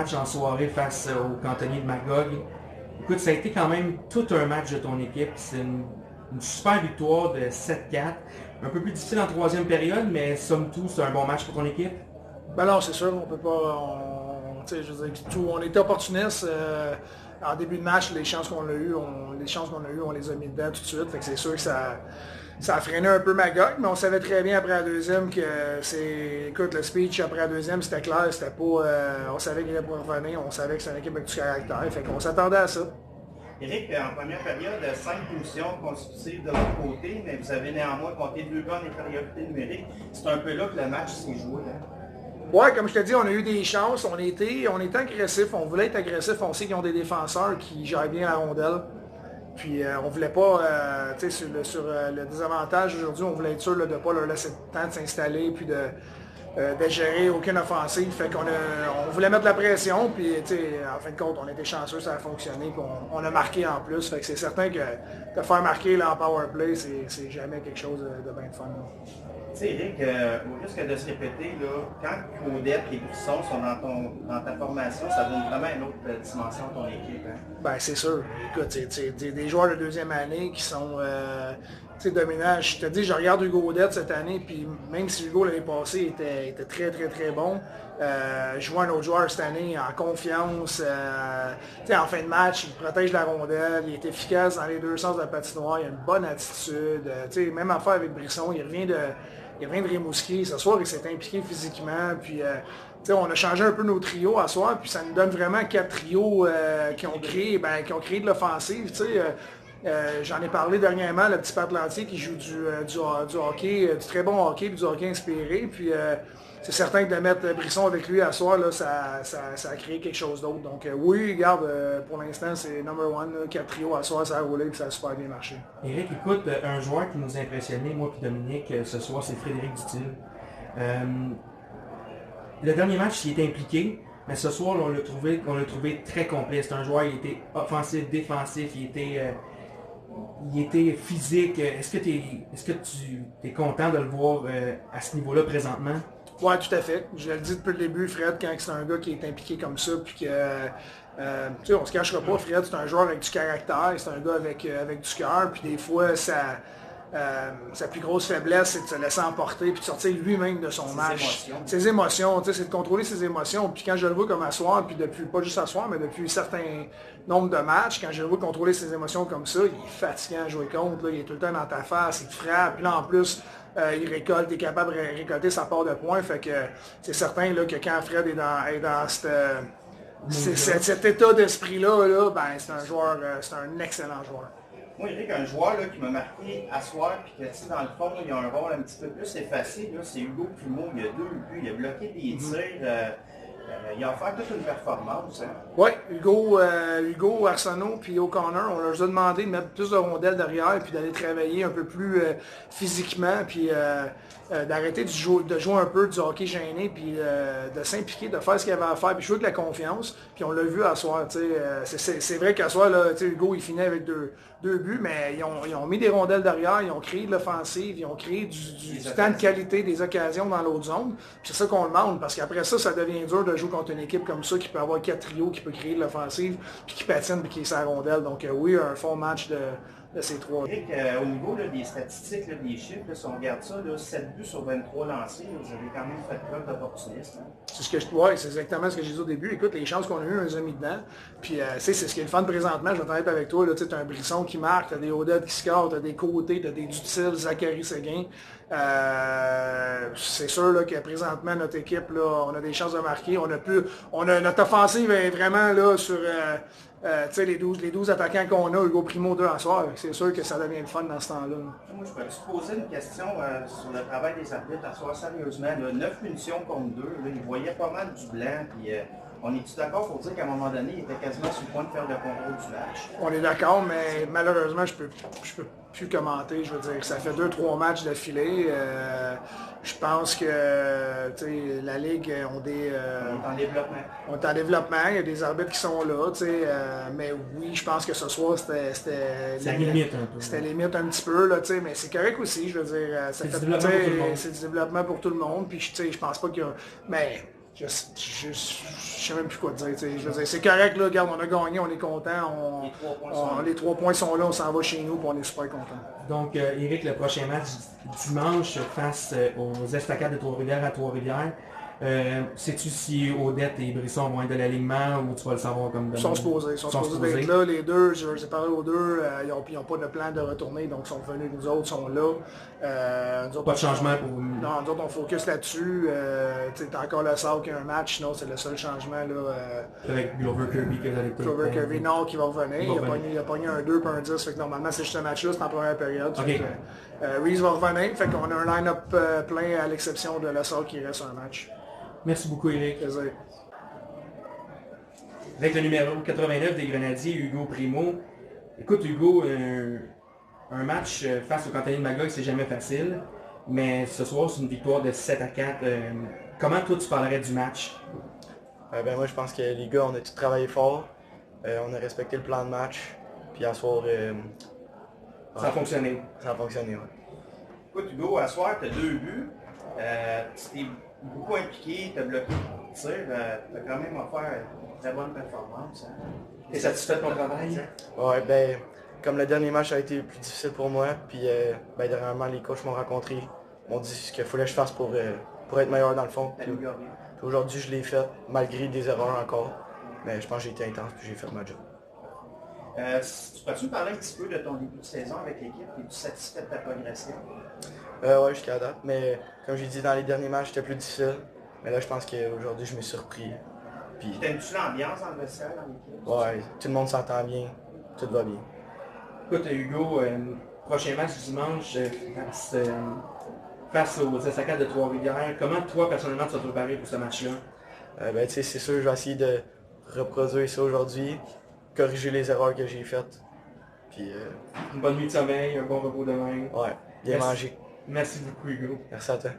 match en soirée face au cantonnier de Magog. Écoute, ça a été quand même tout un match de ton équipe. C'est une super victoire de 7-4. Un peu plus difficile en troisième période, mais somme toute, c'est un bon match pour ton équipe. Ben non, c'est sûr, on peut pas. Je veux dire, on était opportunistes. En début de match, les chances qu'on a eues, on les a mis dedans tout de suite. Fait que c'est sûr que ça a freiné un peu Magog, mais on savait très bien après la deuxième que Écoute, le speech après la deuxième, c'était clair, c'était pas. On savait qu'il allait pas revenir, on savait que c'était une équipe avec du caractère. Fait qu'on s'attendait à ça. Éric, en première période, 5 positions consécutives de votre côté, mais vous avez néanmoins compté 2 gars en infériorité numérique. C'est un peu là que le match s'est joué. Hein? Ouais, comme je te dis, on a eu des chances, on était agressifs, on voulait être agressifs, on sait qu'ils ont des défenseurs qui gèrent bien la rondelle. Puis on voulait pas, tu sais, sur le désavantage aujourd'hui, on voulait être sûr de ne pas leur laisser le temps de s'installer puis de gérer aucune offensive. Fait on voulait mettre la pression, puis tu sais, en fin de compte, on était chanceux, ça a fonctionné, puis on a marqué en plus. Fait que c'est certain que te faire marquer là, en power play, c'est jamais quelque chose de bien de fun. Tu sais, Éric, au risque de se répéter, là, quand Claudette et Brisson sont dans ta formation, ça donne vraiment une autre dimension à ton équipe. Hein? Ben, c'est sûr. Écoute, c'est des joueurs de deuxième année qui sont dominants. Je te dis, je regarde Hugo Odette cette année, puis même si Hugo l'année passée était très, très, très bon, je vois un autre joueur cette année en confiance. En fin de match, il protège la rondelle, il est efficace dans les deux sens de la patinoire, il a une bonne attitude. Même affaire avec Brisson, il revient de Rimouski. Ce soir, il s'est impliqué physiquement. Puis, on a changé un peu nos trios à soir. Puis ça nous donne vraiment 4 trios qui ont créé de l'offensive. J'en ai parlé dernièrement, le petit Pat Lantier qui joue du hockey, du très bon hockey, puis du hockey inspiré. Puis c'est certain que de mettre Brisson avec lui à soir, là, ça a créé quelque chose d'autre. Donc oui, regarde, pour l'instant, c'est number one, 4 trios à soir, ça a roulé, puis ça a super bien marché. Éric, écoute, un joueur qui nous a impressionné, moi et Dominique, ce soir, c'est Frédéric Dutil. Le dernier match, il était impliqué, mais ce soir, on l'a trouvé très complet. C'est un joueur, il était offensif, défensif, il était physique. Est-ce que tu es content de le voir à ce niveau-là présentement? Oui, tout à fait. Je l'ai dit depuis le début, Fred, quand c'est un gars qui est impliqué comme ça, puis que, on se cachera pas, Fred, c'est un joueur avec du caractère, c'est un gars avec du cœur, puis des fois, sa plus grosse faiblesse, c'est de se laisser emporter puis de sortir lui-même de son match. Ses émotions, c'est de contrôler ses émotions. Puis quand je le vois comme à soir, puis depuis, pas juste à soir, mais depuis certains nombres de matchs, quand je le vois contrôler ses émotions comme ça, il est fatigant à jouer contre, là, il est tout le temps dans ta face, il te frappe, puis là en plus, il récolte, il est capable de récolter sa part de points. Fait que c'est certain là, que quand Fred est dans cet état d'esprit-là, ben, c'est un excellent joueur. Moi, Eric, un joueur là, qui m'a marqué à soir, puis que dans le fond, il a un rôle un petit peu plus effacé, c'est Hugo Primo. Il a 2 buts, il a bloqué des tirs. Il a offert toute une performance. Hein? Oui, Hugo Arsenault puis O'Connor, on leur a demandé de mettre plus de rondelles derrière puis d'aller travailler un peu plus physiquement puis d'arrêter de jouer un peu du hockey gêné puis de s'impliquer, de faire ce qu'il avait à faire puis jouer avec la confiance. Puis on l'a vu à soir. C'est vrai qu'à soir, là, Hugo il finit avec deux buts, mais ils ont mis des rondelles derrière, ils ont créé de l'offensive, ils ont créé du temps de qualité, des occasions dans l'autre zone. Puis c'est ça qu'on demande, parce qu'après ça devient dur de jouer contre une équipe comme ça qui peut avoir 4 trios, qui peut créer de l'offensive, puis qui patine, puis qui est sa rondelle. Donc oui, un fond match de ces 3. Eric, au niveau là, des statistiques, là, des chiffres, là, si on regarde ça, là, 7 buts sur 23 lancés, là, vous avez quand même fait preuve d'opportunisme. Hein? C'est exactement ce que j'ai dit au début. Écoute, les chances qu'on a eues, on les a mis dedans. Puis, c'est ce qui est le fun présentement. Je vais t'en être avec toi. Tu as un Brisson qui marque, tu as des Odette qui score, tu as des Côtés, tu as des Dutil, Zachary Seguin. C'est sûr là, que présentement, notre équipe, là, on a des chances de marquer. Notre offensive est vraiment là, sur les 12 attaquants qu'on a, Hugo Primo 2 en soir. C'est sûr que ça devient le fun dans ce temps-là. Moi, je peux te poser une question sur le travail des arbitres à soir sérieusement. Là, 9 punitions contre 2, là, ils voyaient pas mal du blanc. Puis, on est-tu d'accord pour dire qu'à un moment donné, il était quasiment sur le point de faire le contrôle du match? On est d'accord, mais malheureusement, je peux plus commenter. Je veux dire, ça fait 2-3 matchs d'affilée. Je pense que la Ligue on est en développement. On est en développement, il y a des arbitres qui sont là, mais oui, je pense que ce soir, c'était limite un peu. C'était limite un petit peu, là, mais c'est correct aussi, je veux dire. C'est du développement pour tout le monde. C'est du développement pour tout le monde, puis je pense pas qu'il y a... Mais Je sais même plus quoi dire. Je veux dire, c'est correct, là, regarde, on a gagné, on est content, les 3 points sont là, on s'en va chez nous, puis on est super content. Donc, Éric, le prochain match dimanche face aux Estacades de Trois-Rivières à Trois-Rivières. Sais-tu si Odette et Brisson vont être de l'alignement ou tu vas le savoir comme demain? Ils sont supposés d'être là, les deux. Je les ai parlé aux deux. Ils n'ont pas de plan de retourner, donc ils sont venus, nous autres sont là. Pas de changement pour vous? Non, nous autres on focus là-dessus. T'as encore le sort qui a un match, sinon c'est le seul changement. Là, avec Glover Kirby que vous allez peut-être... Glover Kirby, non, qui va revenir. Il a pogné un 2 et un 10, fait que normalement c'est juste un match-là, c'est en première période. Okay. Reese va revenir, fait qu'on a un line-up plein à l'exception de le sort qui reste un match. Merci beaucoup, Éric. Plaisir. Avec le numéro 89 des Grenadiers, Hugo Primo. Écoute, Hugo, un match face au Cantonnier de Magog, c'est jamais facile. Mais ce soir, c'est une victoire de 7-4. Comment toi, tu parlerais du match? Ben moi, je pense que les gars, on a tout travaillé fort. On a respecté le plan de match. Puis à soir... ça a fonctionné. Ça a fonctionné, oui. Écoute, Hugo, à soir, tu as 2 buts. Tu t'es beaucoup impliqué, tu as bloqué le tir. Tu as quand même offert une très bonne performance. Hein? T'es satisfait de ton travail? Ouais, ben, comme le dernier match a été plus difficile pour moi, puis ben, dernièrement, les coachs m'ont rencontré, m'ont dit ce qu'il fallait que je fasse pour être meilleur dans le fond. Puis aujourd'hui, je l'ai fait, malgré des erreurs encore. Mais je pense que j'ai été intense, puis j'ai fait ma job. Tu peux-tu me parler un petit peu de ton début de saison avec l'équipe? Es-tu satisfait de ta progression? Ouais, jusqu'à date. Mais comme j'ai dit, dans les derniers matchs, c'était plus difficile. Mais là, je pense qu'aujourd'hui, je me suis surpris. Puis t'aimes-tu l'ambiance dans le vestiaire, dans l'équipe? Ouais, tout le monde s'entend bien. Tout va bien. Écoute, Hugo, prochain match dimanche face aux Estacades de Trois-Rivières. Comment toi, personnellement, tu vas te préparer pour ce match-là? Ben, tu sais, c'est sûr, je vais essayer de reproduire ça aujourd'hui, corriger les erreurs que j'ai faites. Puis, une bonne nuit de sommeil, un bon repos demain. Ouais, bien manger. Merci beaucoup, Hugo. Merci à toi.